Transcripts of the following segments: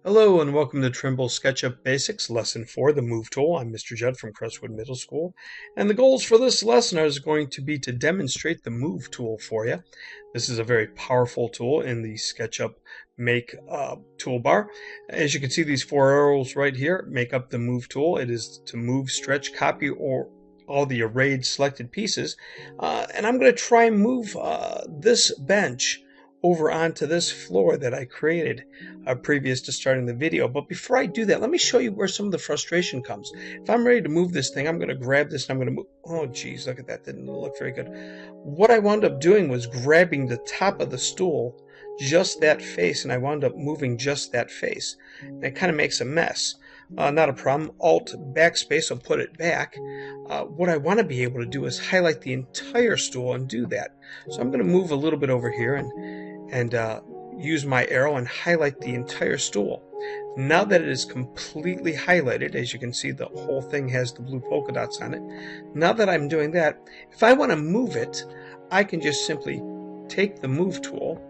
Hello and welcome to Trimble SketchUp Basics, Lesson 4, the Move Tool. I'm Mr. Judd from Crestwood Middle School, and the goals for this lesson are going to be to demonstrate the Move Tool for you. This is a very powerful tool in the SketchUp Make toolbar. As you can see, these four arrows right here make up the Move Tool. It is to move, stretch, copy, or all the arrayed selected pieces. And I'm going to try and move this bench over onto this floor that I created previous to starting the video. But before I do that, let me show you where some of the frustration comes. If I'm ready to move this thing, I'm going to grab this and I'm going to move. Oh geez, look at that, didn't look very good. What I wound up doing was grabbing the top of the stool, just that face, and I wound up moving just that face. And it kind of makes a mess. Not a problem. Alt backspace will put it back. What I want to be able to do is highlight the entire stool and do that. So I'm going to move a little bit over here and use my arrow and highlight the entire stool. Now that it is completely highlighted, as you can see, the whole thing has the blue polka dots on it. Now that I'm doing that, if I want to move it, I can just simply take the move tool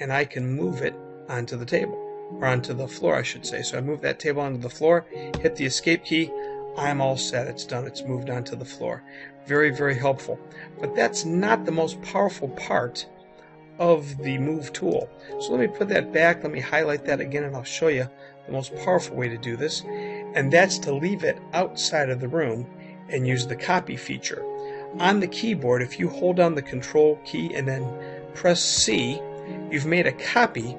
and I can move it onto the table, or onto the floor, I should say. So I move that table onto the floor, hit the escape key, I'm all set, it's done, it's moved onto the floor. Very, very helpful. But that's not the most powerful part of the move tool. So let me put that back, let me highlight that again, and I'll show you the most powerful way to do this, and that's to leave it outside of the room and use the copy feature. On the keyboard, if you hold down the control key and then press C, you've made a copy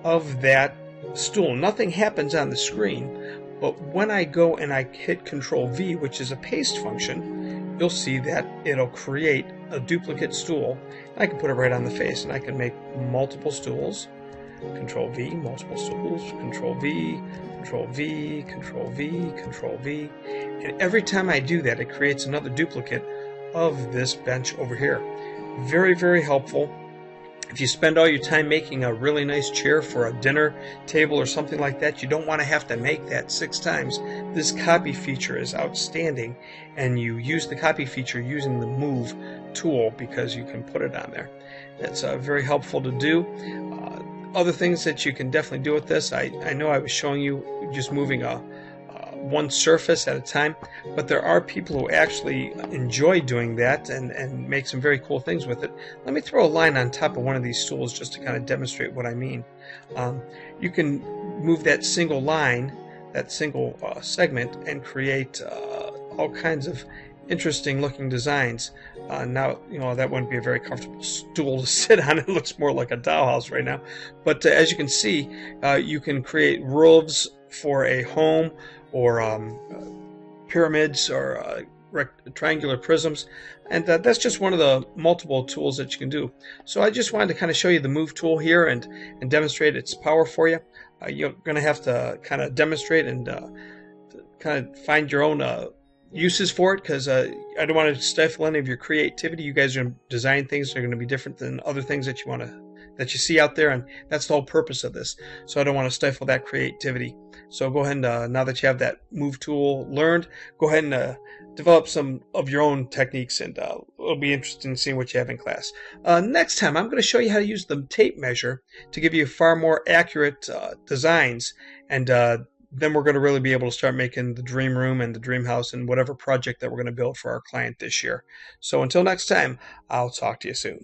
of that stool. Nothing happens on the screen, but when I go and I hit Control V, which is a paste function, you'll see that it'll create a duplicate stool. I can put it right on the face, and I can make multiple stools. Control V, multiple stools, Control V, Control V, Control V, Control V. And every time I do that, it creates another duplicate of this bench over here. Very, very helpful. If you spend all your time making a really nice chair for a dinner table or something like that, you don't want to have to make that 6 times. This copy feature is outstanding, and you use the copy feature using the move tool because you can put it on there. It's very helpful to do. Other things that you can definitely do with this, I know I was showing you just moving one surface at a time, but there are people who actually enjoy doing that and make some very cool things with it. Let me throw a line on top of one of these stools just to kind of demonstrate what I mean. You can move that single line, that single segment, and create all kinds of interesting looking designs. Now, you know, that wouldn't be a very comfortable stool to sit on. It looks more like a dollhouse right now. But as you can see, you can create roofs for a home, or pyramids, or triangular prisms, and that's just one of the multiple tools that you can do. So I just wanted to kind of show you the move tool here and demonstrate its power for you. You're going to have to kind of demonstrate and kind of find your own uses for it, because I don't want to stifle any of your creativity. You guys are designing things that are going to be different than other things that you see out there, and that's the whole purpose of this. So I don't want to stifle that creativity. So go ahead and now that you have that move tool learned, go ahead and develop some of your own techniques, and it'll be interesting seeing what you have in class. Next time I'm going to show you how to use the tape measure to give you far more accurate designs, and then we're going to really be able to start making the dream room and the dream house and whatever project that we're going to build for our client this year. So until next time, I'll talk to you soon.